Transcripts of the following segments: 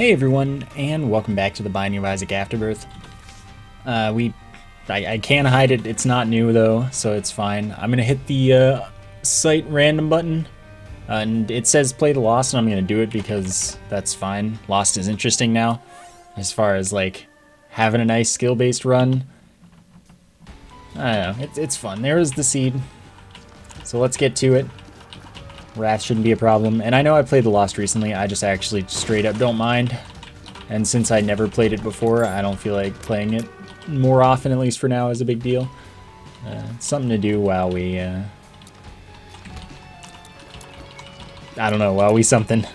Hey everyone, and welcome back to the Binding of Isaac Afterbirth. I can't hide it, it's not new though, so it's fine. I'm gonna hit the site random button, and it says play the Lost, and I'm gonna do it because that's fine. Lost is interesting now, as far as like having a nice skill-based run. I don't know, it's fun. There is the seed, so let's get to it. Wrath shouldn't be a problem, and I know I played the Lost recently, I just actually straight up don't mind. And since I never played it before, I don't feel like playing it more often, at least for now, is a big deal. It's something to do while we, I don't know, while we something.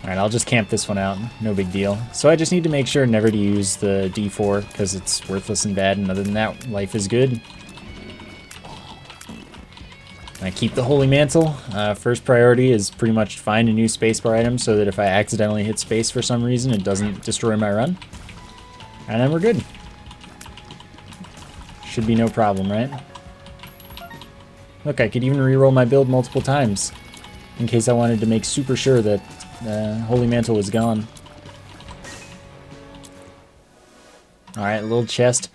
Alright, I'll just camp this one out, no big deal. So I just need to make sure never to use the D4, because it's worthless and bad, and other than that, life is good. I keep the Holy Mantle. First priority is pretty much to find a new spacebar item so that if I accidentally hit space for some reason, it doesn't destroy my run. And then we're good. Should be no problem, right? Look, I could even reroll my build multiple times in case I wanted to make super sure that Holy Mantle was gone. Alright, little chest.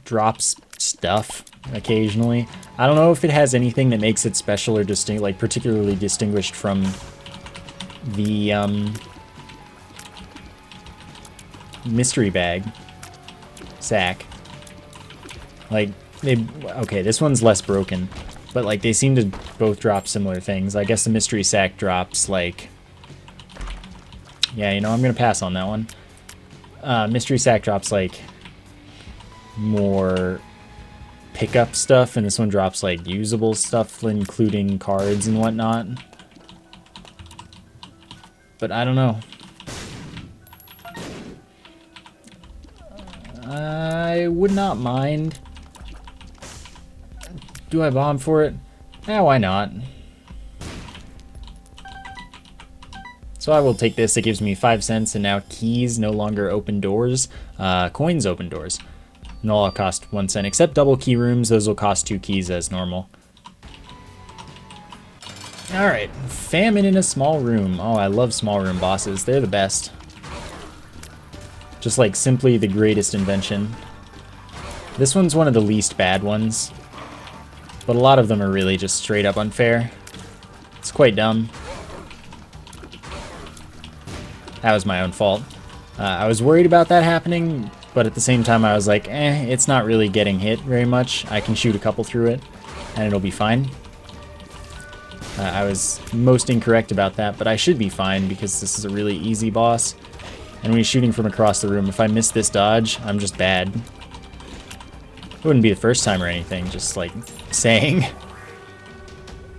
Drops stuff occasionally. I don't know if it has anything that makes it special or like particularly distinguished from the mystery bag sack. Like okay, this one's less broken, but like they seem to both drop similar things. I guess the mystery sack drops like, yeah, you know, I'm gonna pass on that one. Mystery sack drops like more pickup stuff, and this one drops like usable stuff, including cards and whatnot. But I don't know. I would not mind. Do I bomb for it? Eh, why not? So I will take this. It gives me 5 cents, and now keys no longer open doors. Coins open doors. And they'll all cost 1 cent, except double key rooms. Those will cost 2 keys as normal. Alright, famine in a small room. Oh, I love small room bosses. They're the best. Just like simply the greatest invention. This one's one of the least bad ones, but a lot of them are really just straight up unfair. It's quite dumb. That was my own fault. I was worried about that happening, but at the same time I was like, it's not really getting hit very much. I can shoot a couple through it, and it'll be fine. I was most incorrect about that, but I should be fine because this is a really easy boss. And when he's shooting from across the room, if I miss this dodge, I'm just bad. It wouldn't be the first time or anything, just like saying.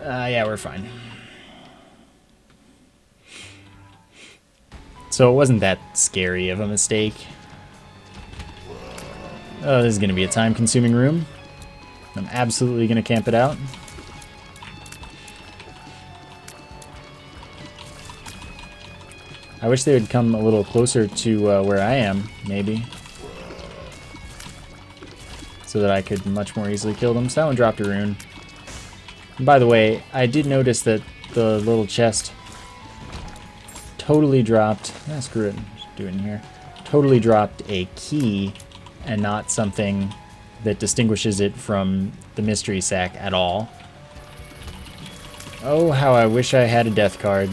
Yeah, we're fine. So it wasn't that scary of a mistake. Oh, this is going to be a time-consuming room. I'm absolutely going to camp it out. I wish they would come a little closer to where I am, maybe. So that I could much more easily kill them. So that one dropped a rune. And by the way, I did notice that the little chest totally dropped... screw it. Just do it in here. Totally dropped a key and not something that distinguishes it from the mystery sack at all. Oh, how I wish I had a death card.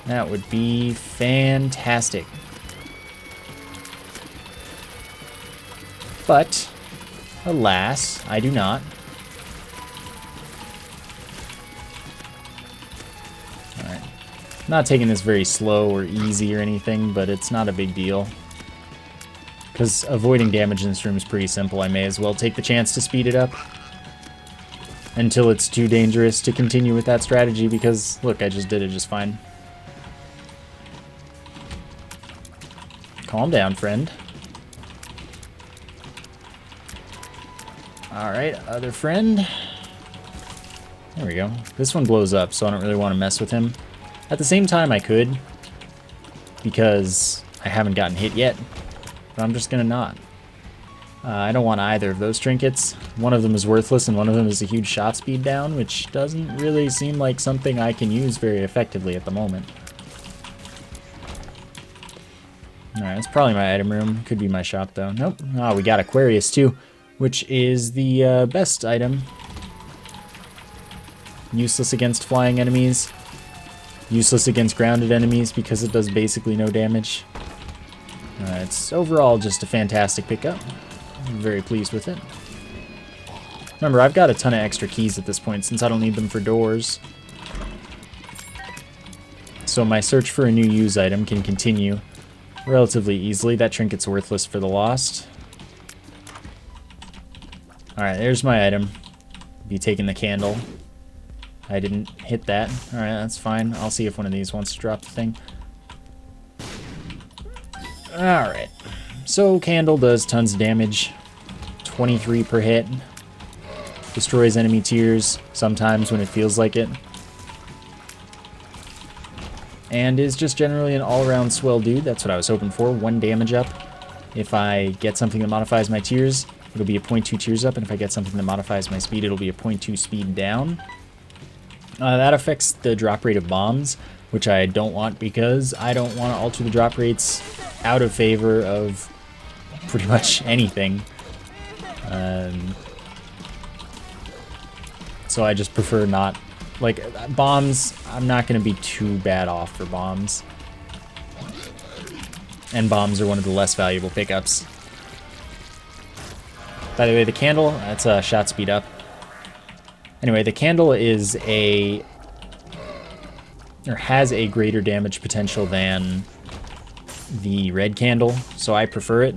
That would be fantastic. But, alas, I do not. Alright. Not taking this very slow or easy or anything, but it's not a big deal. Because avoiding damage in this room is pretty simple. I may as well take the chance to speed it up until it's too dangerous to continue with that strategy, because, look, I just did it just fine. Calm down, friend. Alright, other friend. There we go. This one blows up, so I don't really want to mess with him. At the same time, I could, because I haven't gotten hit yet. But I'm just gonna not. I don't want either of those trinkets. One of them is worthless and one of them is a huge shot speed down, which doesn't really seem like something I can use very effectively at the moment. Alright, that's probably my item room. Could be my shop though. Nope. Oh, we got Aquarius too, which is the best item. Useless against flying enemies. Useless against grounded enemies because it does basically no damage. It's overall just a fantastic pickup. I'm very pleased with it. Remember, I've got a ton of extra keys at this point since I don't need them for doors. So my search for a new use item can continue relatively easily. That trinket's worthless for the lost. Alright, there's my item. Be taking the candle. I didn't hit that. Alright, that's fine. I'll see if one of these wants to drop the thing. Alright. So, candle does tons of damage. 23 per hit. Destroys enemy tiers, sometimes when it feels like it. And is just generally an all-around swell dude. That's what I was hoping for. 1 damage up. If I get something that modifies my tiers, it'll be a 0.2 tiers up. And if I get something that modifies my speed, it'll be a 0.2 speed down. That affects the drop rate of bombs, which I don't want because I don't want to alter the drop rates out of favor of pretty much anything. So I just prefer not. Like, bombs, I'm not going to be too bad off for bombs. And bombs are one of the less valuable pickups. By the way, the candle, that's a shot speed up. Anyway, the candle is has a greater damage potential than the red candle, so I prefer it.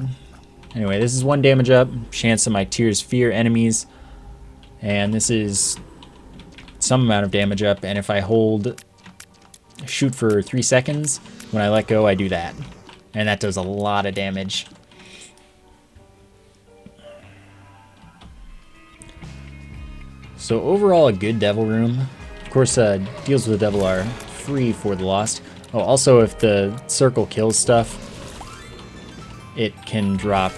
Anyway, this is 1 damage up, chance that my tiers fear enemies, and this is some amount of damage up, and if I hold shoot for 3 seconds, when I let go, I do that. And that does a lot of damage. So overall, a good devil room. Of course, deals with the devil are free for the lost. Oh, also, if the circle kills stuff, it can drop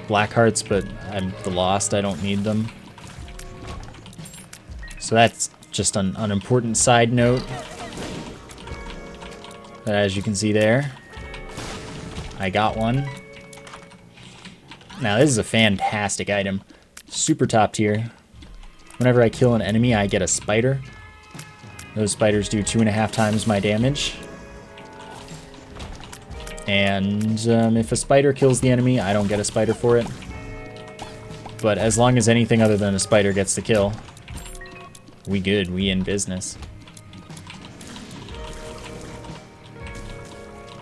black hearts, but I'm the lost, I don't need them. So that's just an unimportant side note. But as you can see there, I got one. Now this is a fantastic item. Super top tier. Whenever I kill an enemy, I get a spider. Those spiders do 2.5 times my damage. And if a spider kills the enemy, I don't get a spider for it. But as long as anything other than a spider gets the kill, we good, we in business.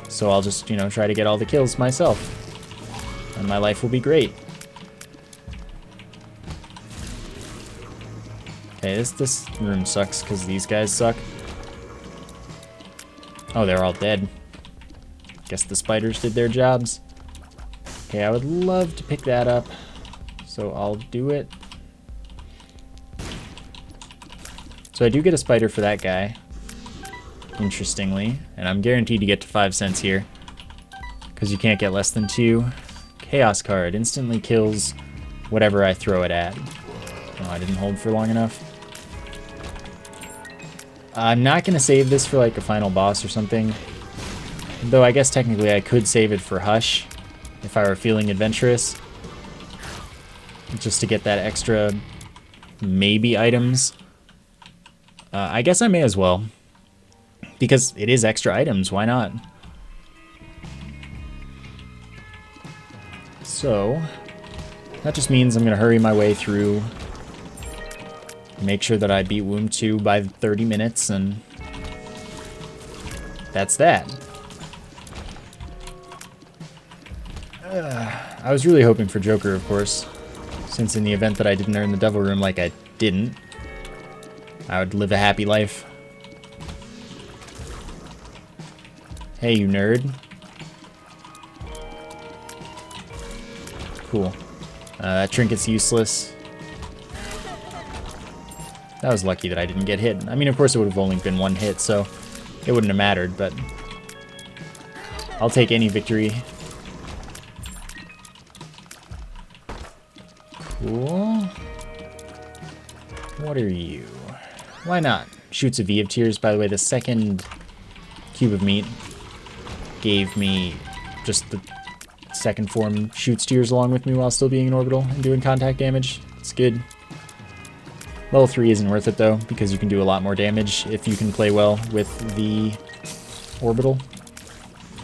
So I'll just, you know, try to get all the kills myself. And my life will be great. Okay, this room sucks because these guys suck. Oh, they're all dead. Guess the spiders did their jobs. Okay, I would love to pick that up, so I'll do it. So I do get a spider for that guy, interestingly, and I'm guaranteed to get to 5 cents here, because you can't get less than 2. Chaos card instantly kills whatever I throw it at. Oh, I didn't hold for long enough. I'm not going to save this for like a final boss or something. Though I guess technically I could save it for Hush if I were feeling adventurous. Just to get that extra maybe items. I guess I may as well. Because it is extra items, why not? So, that just means I'm going to hurry my way through. Make sure that I beat Womb 2 by 30 minutes, and that's that. I was really hoping for Joker, of course, since in the event that I didn't earn the Devil Room like I didn't, I would live a happy life. Hey, you nerd. Cool. That trinket's useless. That was lucky that I didn't get hit. I mean, of course it would have only been 1 hit, so it wouldn't have mattered, but I'll take any victory. Cool. What are you? Why not? Shoots a V of Tears. By the way, the second cube of meat gave me just the second form shoots tears along with me while still being in orbital and doing contact damage. It's good. Level 3 isn't worth it though, because you can do a lot more damage if you can play well with the orbital,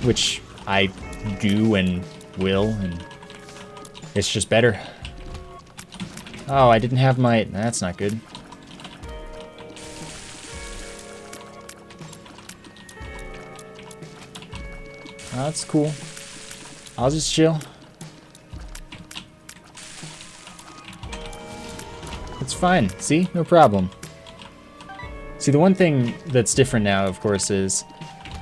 which I do and will, and it's just better. Oh, I didn't have my... That's not good. Oh, that's cool. I'll just chill. It's fine. See? No problem. See, the one thing that's different now, of course, is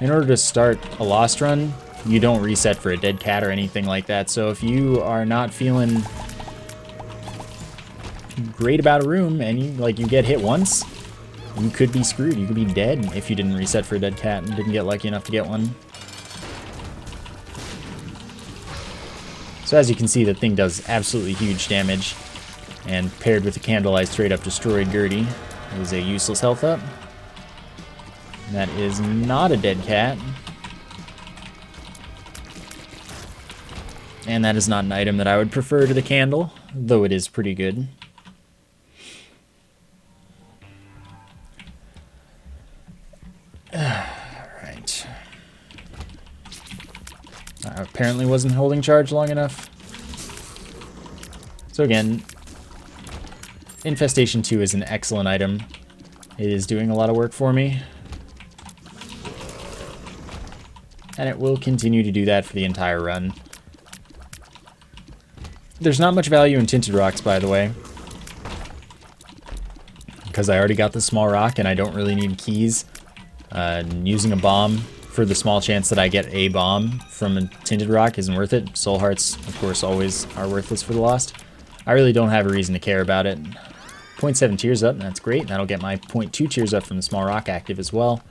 in order to start a Lost run, you don't reset for a dead cat or anything like that. So if you are not feeling great about a room and you get hit once, you could be screwed. You could be dead if you didn't reset for a dead cat and didn't get lucky enough to get one. So as you can see, the thing does absolutely huge damage, and paired with the candle, I straight up destroyed Gertie. It was a useless health up. And that is not a dead cat. And that is not an item that I would prefer to the candle, though it is pretty good. Alright. I apparently wasn't holding charge long enough. So again, Infestation 2 is an excellent item. It is doing a lot of work for me. And it will continue to do that for the entire run. There's not much value in Tinted Rocks, by the way, because I already got the small rock and I don't really need keys. Using a bomb for the small chance that I get a bomb from a Tinted Rock isn't worth it. Soul Hearts, of course, always are worthless for the Lost. I really don't have a reason to care about it. 0.7 tears up, that's great. That'll get my 0.2 tears up from the small rock active as well.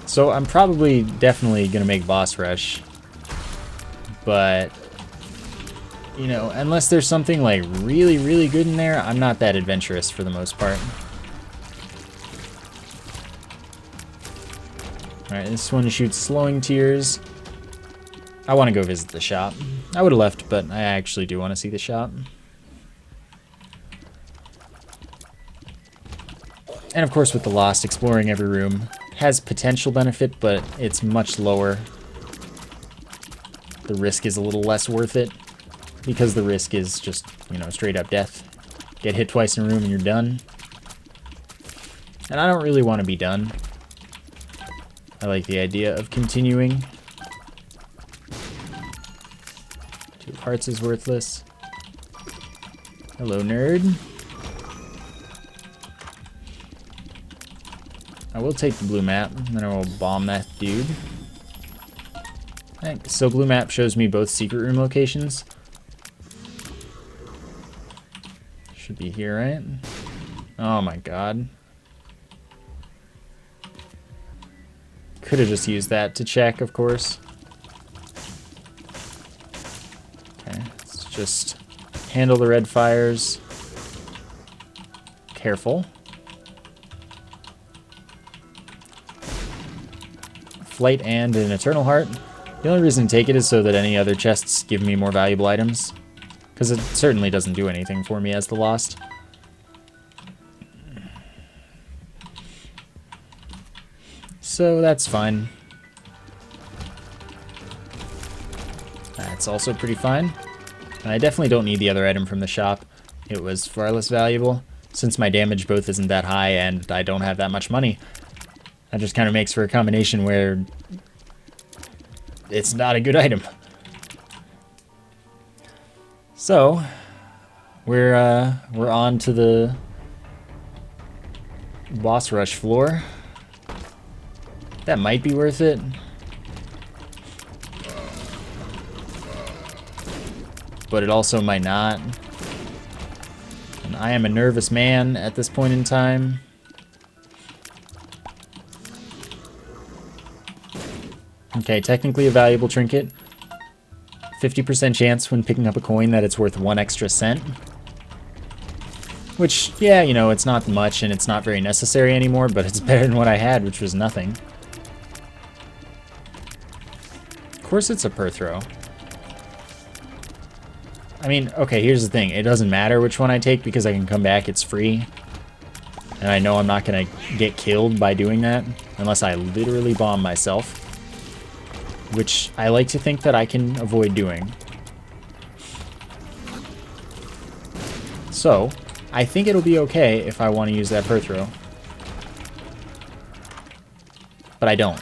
So I'm probably definitely going to make boss rush, but, you know, unless there's something like really, really good in there, I'm not that adventurous for the most part. Alright, this one shoots slowing tears. I want to go visit the shop. I would have left, but I actually do want to see the shop. And of course with the Lost, exploring every room has potential benefit, but it's much lower. The risk is a little less worth it, because the risk is just, you know, straight up death. Get hit twice in a room and you're done. And I don't really want to be done. I like the idea of continuing. 2 hearts is worthless. Hello, nerd. I will take the blue map, and then I will bomb that dude. Thanks. So blue map shows me both secret room locations. Should be here, right? Oh my god. Could have just used that to check, of course. Okay, let's just handle the red fires. Careful. Flight and an Eternal Heart. The only reason to take it is so that any other chests give me more valuable items, because it certainly doesn't do anything for me as the Lost. So that's fine. That's also pretty fine. I definitely don't need the other item from the shop. It was far less valuable, since my damage both isn't that high and I don't have that much money. That just kind of makes for a combination where it's not a good item. So we're on to the boss rush floor. That might be worth it. But it also might not. And I am a nervous man at this point in time. Okay, technically a valuable trinket. 50% chance when picking up a coin that it's worth 1 extra cent. Which, yeah, you know, it's not much and it's not very necessary anymore, but it's better than what I had, which was nothing. Of course it's a per throw. I mean, okay, here's the thing. It doesn't matter which one I take because I can come back, it's free. And I know I'm not going to get killed by doing that unless I literally bomb myself. Which I like to think that I can avoid doing. So, I think it'll be okay if I want to use that per throw. But I don't.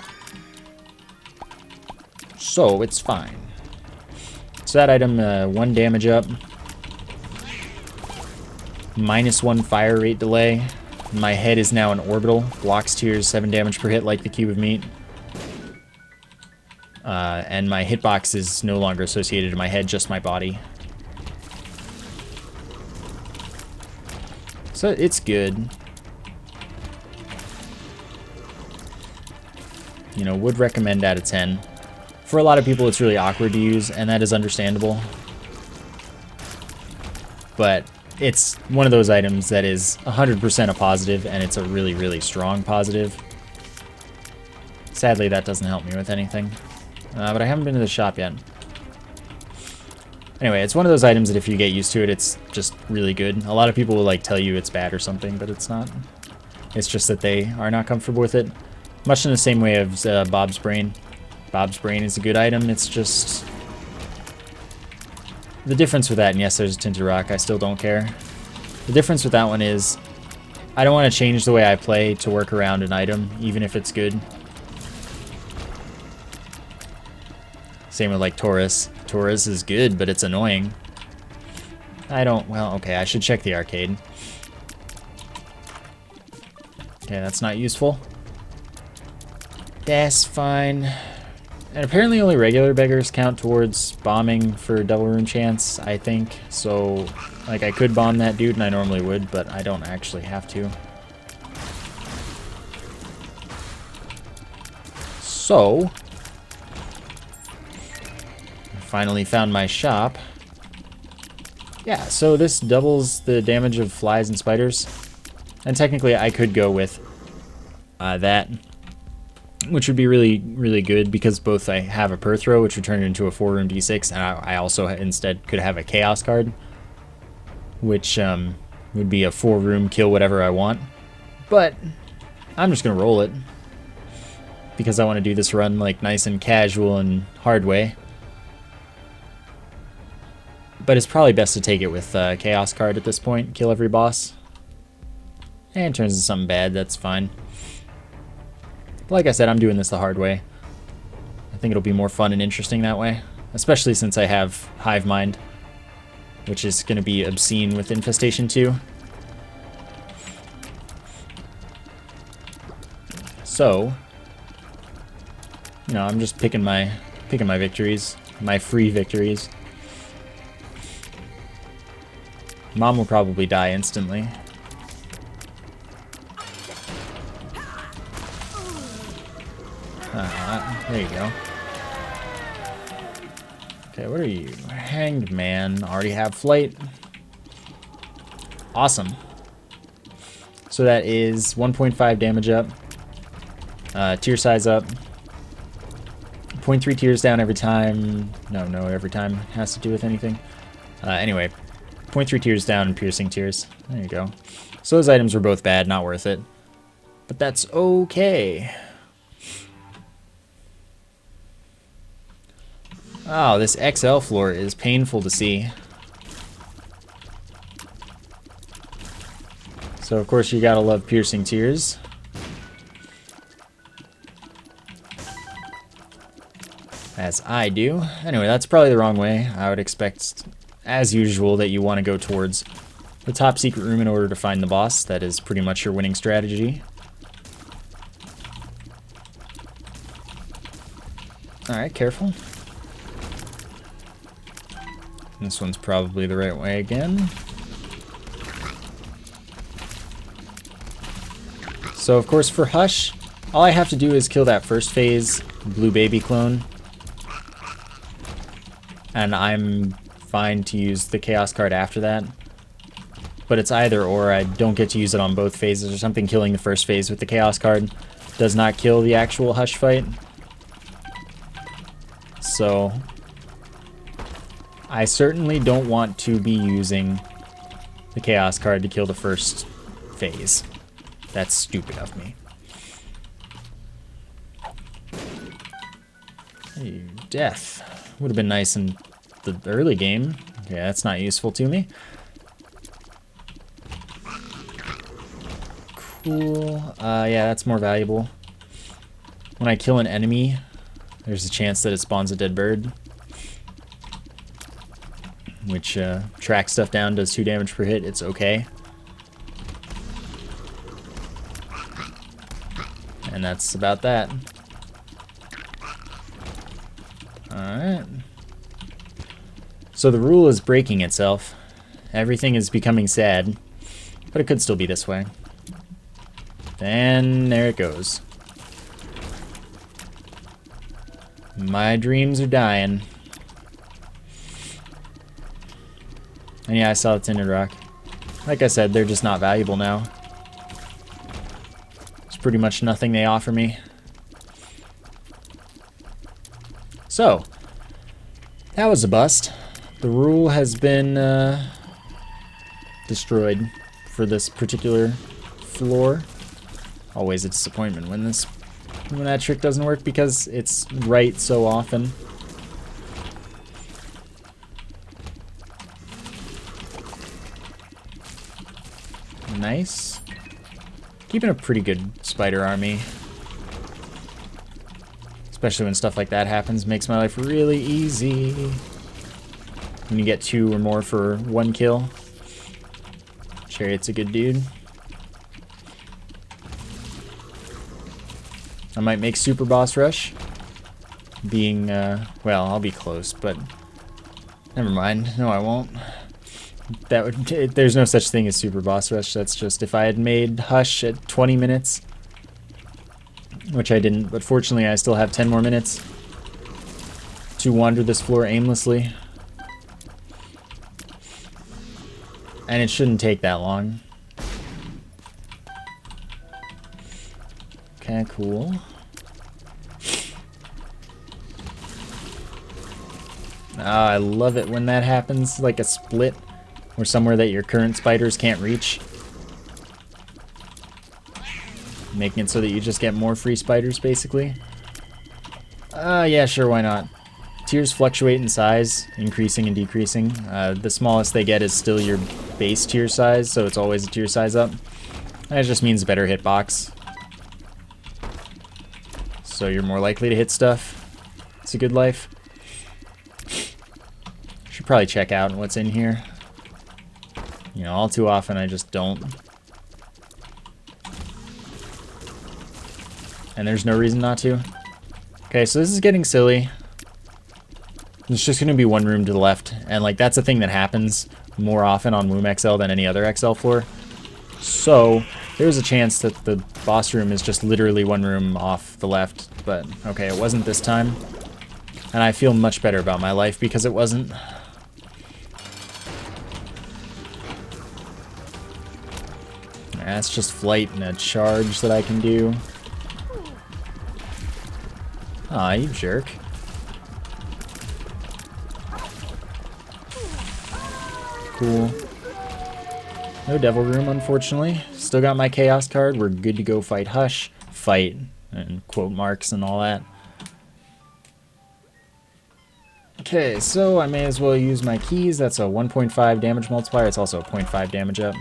So, it's fine. So that item, 1 damage up. -1 fire rate delay. My head is now an orbital. Blocks tears, 7 damage per hit like the cube of meat. And my hitbox is no longer associated to my head, just my body. So it's good. You know, would recommend out of 10. For a lot of people, it's really awkward to use, and that is understandable. But it's one of those items that is 100% a positive, and it's a really, really strong positive. Sadly, that doesn't help me with anything. But I haven't been to the shop yet. Anyway, it's one of those items that if you get used to it, it's just really good. A lot of people will like tell you it's bad or something, but it's not. It's just that they are not comfortable with it. Much in the same way as Bob's Brain. Bob's Brain is a good item, it's just... The difference with that, and yes, there's a Tinted Rock, I still don't care. The difference with that one is, I don't want to change the way I play to work around an item, even if it's good. Same with like Taurus. Taurus is good, but it's annoying. I don't... Well, okay, I should check the arcade. Okay, that's not useful. That's fine. And apparently only regular beggars count towards bombing for double rune chance, I think. So, like, I could bomb that dude, and I normally would, but I don't actually have to. So... Finally found my shop. Yeah, so this doubles the damage of flies and spiders. And technically I could go with that, which would be really, really good because both I have a per throw, which would turn it into a 4-room D6, and I also instead could have a chaos card, which would be a 4-room kill whatever I want. But I'm just going to roll it because I want to do this run like nice and casual and hard way. But it's probably best to take it with Chaos card at this point. Kill every boss. And it turns into something bad, that's fine. But like I said, I'm doing this the hard way. I think it'll be more fun and interesting that way. Especially since I have Hive Mind, which is going to be obscene with Infestation 2. So, you know, I'm just picking my victories. My free victories. Mom will probably die instantly. There you go. Okay, what are you? Hanged Man. Already have flight. Awesome. So that is 1.5 damage up. Tier size up. 0.3 tiers down every time. No, every time has to do with anything. Anyway. 0.3 tiers down and piercing tears. There you go. So those items were both bad, not worth it. But that's okay. Oh, this XL floor is painful to see. So of course you gotta love piercing tears. As I do. Anyway, that's probably the wrong way. I would expect, as usual, that you want to go towards the top secret room in order to find the boss. That is pretty much your winning strategy. Alright, careful. This one's probably the right way again. So of course for Hush, all I have to do is kill that first phase blue baby clone. And I'm fine to use the chaos card after that. But it's either or. I don't get to use it on both phases or something. Killing the first phase with the chaos card does not kill the actual Hush fight. So I certainly don't want to be using the chaos card to kill the first phase. That's stupid of me. Hey, death. Would have been nice in the early game. Yeah, that's not useful to me. Cool. Yeah, that's more valuable. When I kill an enemy, there's a chance that it spawns a dead bird, which tracks stuff down, does 2 damage per hit. It's okay. And that's about that. Alright. So the rule is breaking itself. Everything is becoming sad, but it could still be this way. And there it goes. My dreams are dying. And yeah, I saw the Tinted Rock. Like I said, they're just not valuable now. It's pretty much nothing they offer me. So, that was a bust. The rule has been destroyed for this particular floor. Always a disappointment when that trick doesn't work because it's right so often. Nice. Keeping a pretty good spider army. Especially when stuff like that happens, makes my life really easy. When you get 2 or more for 1 kill. Chariot's a good dude. I might make Super Boss Rush. Being, well, I'll be close, but never mind. No, I won't. That would, there's no such thing as Super Boss Rush. That's just if I had made Hush at 20 minutes, which I didn't, but fortunately I still have 10 more minutes to wander this floor aimlessly. And it shouldn't take that long. Okay, cool. I love it when that happens, like a split or somewhere that your current spiders can't reach. Making it so that you just get more free spiders, basically. Yeah, sure, why not? Tiers fluctuate in size, increasing and decreasing. The smallest they get is still your base tier size, so it's always a tier size up. That just means better hitbox. So you're more likely to hit stuff. It's a good life. Should probably check out what's in here. You know, all too often I just don't. And there's no reason not to. Okay, so this is getting silly. There's just going to be one room to the left. And, like, that's a thing that happens more often on Womb XL than any other XL floor. So, there's a chance that the boss room is just literally one room off the left. But, okay, it wasn't this time. And I feel much better about my life because it wasn't. That's just flight and a charge that I can do. Aw, you jerk. Cool. No devil room, unfortunately. Still got my chaos card. We're good to go fight Hush. Fight, and quote marks and all that. Okay, so I may as well use my keys. That's a 1.5 damage multiplier. It's also a 0.5 damage up.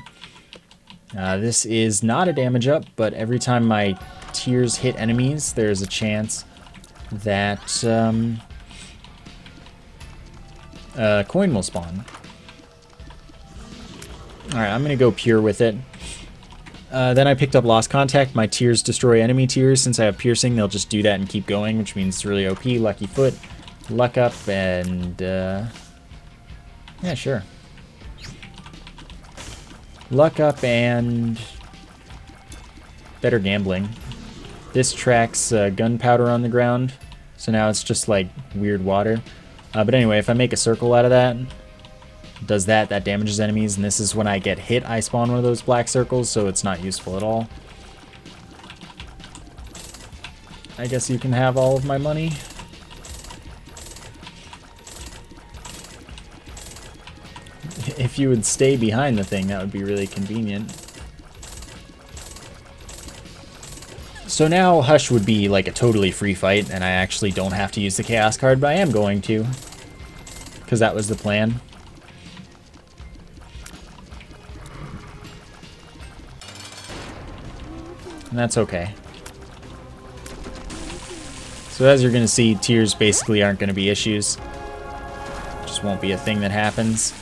This is not a damage up, but every time my tiers hit enemies, there's a chance that a coin will spawn. Alright, I'm going to go pure with it. Then I picked up Lost Contact. My tiers destroy enemy tiers. Since I have piercing, they'll just do that and keep going, which means it's really OP. Lucky Foot, Luck Up, and yeah, sure. Luck Up and better gambling. This tracks gunpowder on the ground, So now it's just like weird water. But anyway, if I make a circle out of that, does that damages enemies, and this is when I get hit, I spawn one of those black circles, so it's not useful at all. I guess you can have all of my money. If you would stay behind the thing, that would be really convenient. So now Hush would be like a totally free fight, and I actually don't have to use the Chaos card, but I am going to, because that was the plan. And that's okay. So as you're going to see, tears basically aren't going to be issues. Just won't be a thing that happens.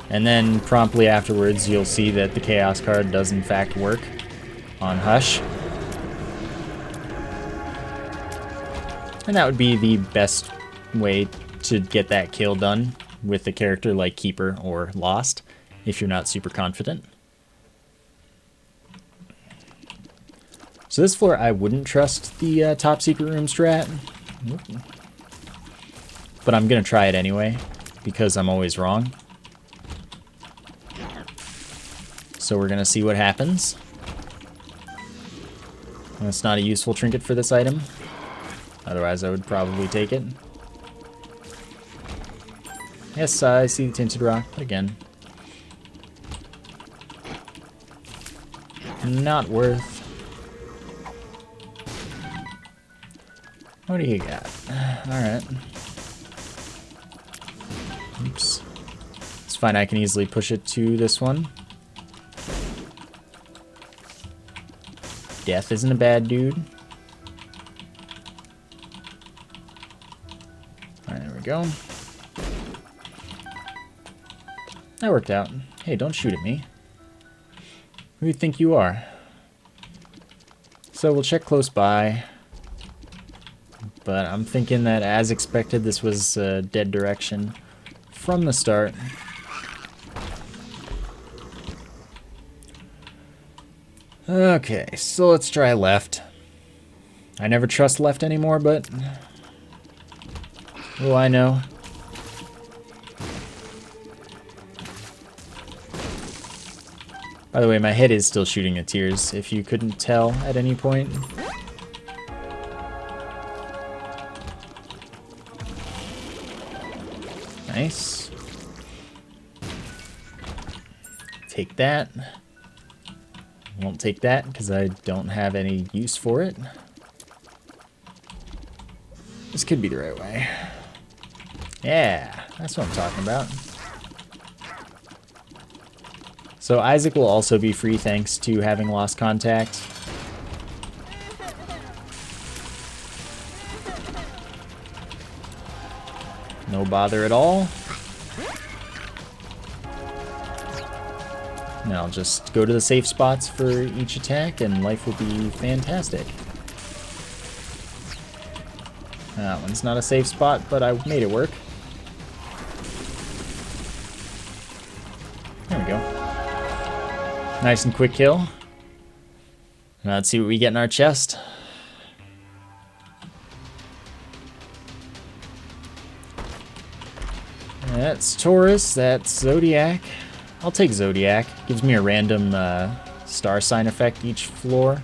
And then promptly afterwards, you'll see that the Chaos card does in fact work on Hush. And that would be the best way to get that kill done with a character like Keeper or Lost, if you're not super confident. So this floor, I wouldn't trust the top secret room strat. But I'm going to try it anyway, because I'm always wrong. So we're going to see what happens. That's not a useful trinket for this item. Otherwise, I would probably take it. Yes, I see the tinted rock, but again, not worth. What do you got? Alright. Oops. It's fine, I can easily push it to this one. Death isn't a bad dude. Alright, there we go. That worked out. Hey, don't shoot at me. Who do you think you are? So we'll check close by. But I'm thinking that, as expected, this was a dead direction from the start. Okay, so let's try left. I never trust left anymore, but oh, I know. By the way, my head is still shooting at tears, if you couldn't tell at any point. Nice. Take that. Won't take that because I don't have any use for it. This could be the right way. Yeah, that's what I'm talking about. So Isaac will also be free thanks to having lost contact. No bother at all. And I'll just go to the safe spots for each attack and life will be fantastic. That one's not a safe spot, but I made it work. There we go. Nice and quick kill. Now let's see what we get in our chest. That's Taurus, that's Zodiac. I'll take Zodiac. Gives me a random star sign effect each floor.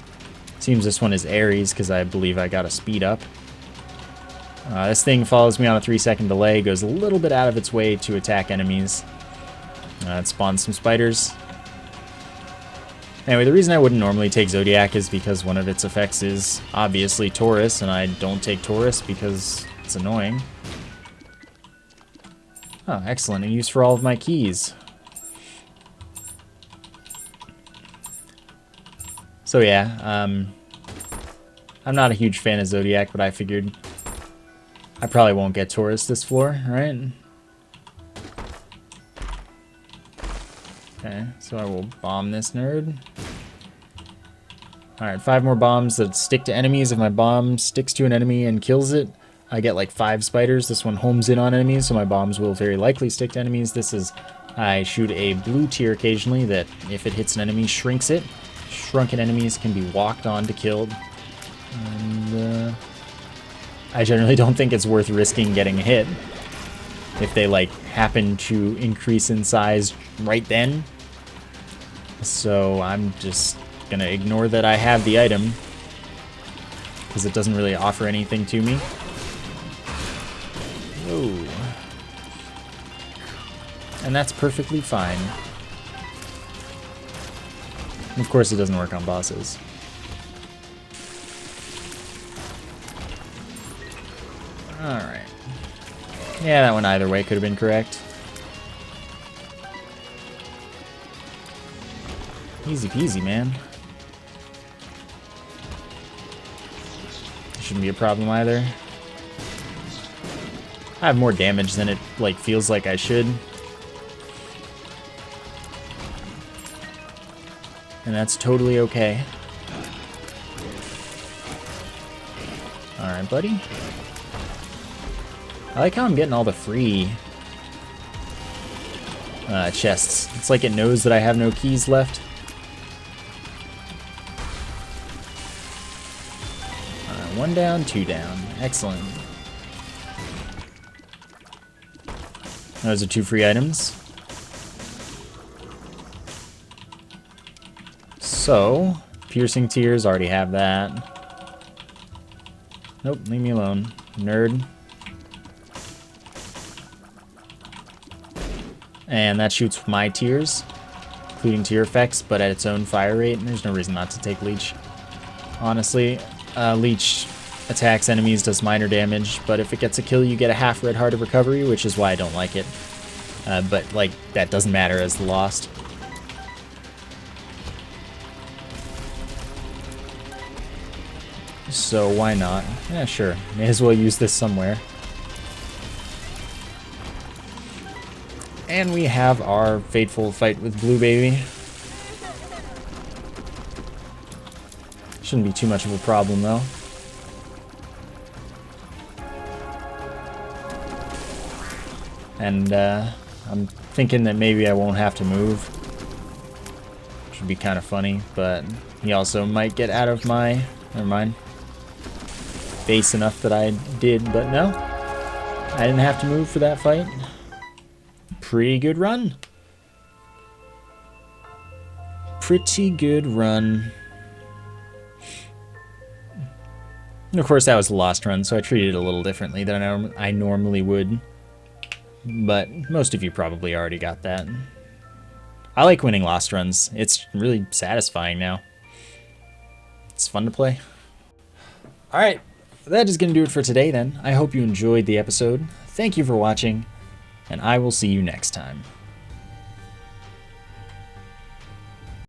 Seems this one is Aries because I believe I got a speed up. This thing follows me on a 3-second delay, goes a little bit out of its way to attack enemies. It spawns some spiders. Anyway, the reason I wouldn't normally take Zodiac is because one of its effects is obviously Taurus, and I don't take Taurus because it's annoying. Oh, excellent. A use for all of my keys. So yeah, I'm not a huge fan of Zodiac, but I figured I probably won't get Taurus this floor, right? Okay, so I will bomb this nerd. Alright, 5 more bombs that stick to enemies. If my bomb sticks to an enemy and kills it, I get like 5 spiders. This one homes in on enemies, so my bombs will very likely stick to enemies. This is, I shoot a blue tear occasionally that, if it hits an enemy, shrinks it. Shrunken enemies can be walked on to killed. And I generally don't think it's worth risking getting hit if they like happen to increase in size right then. So I'm just gonna ignore that I have the item because it doesn't really offer anything to me. Whoa. And that's perfectly fine. Of course it doesn't work on bosses. Alright. Yeah, that one either way could have been correct. Easy peasy, man. Shouldn't be a problem either. I have more damage than it like feels like I should. And that's totally okay. Alright, buddy. I like how I'm getting all the free chests. It's like it knows that I have no keys left. One down, two down. Excellent. Those are two free items. So, piercing tears, already have that. Nope, leave me alone, nerd. And that shoots my tears, including tear effects, but at its own fire rate. And there's no reason not to take leech. Honestly, leech attacks enemies, does minor damage, but if it gets a kill, you get a half red heart of recovery, which is why I don't like it. But like that doesn't matter as the lost. So why not? Yeah, sure. May as well use this somewhere. And we have our fateful fight with Blue Baby. Shouldn't be too much of a problem though. And I'm thinking that maybe I won't have to move. Which would be kind of funny, but he also might get out of my... Never mind. Base enough that I did, but no. I didn't have to move for that fight. Pretty good run. Pretty good run. And of course that was a lost run, so I treated it a little differently than I normally would. But most of you probably already got that. I like winning lost runs. It's really satisfying now. It's fun to play. Alright, that is going to do it for today then. I hope you enjoyed the episode. Thank you for watching, and I will see you next time.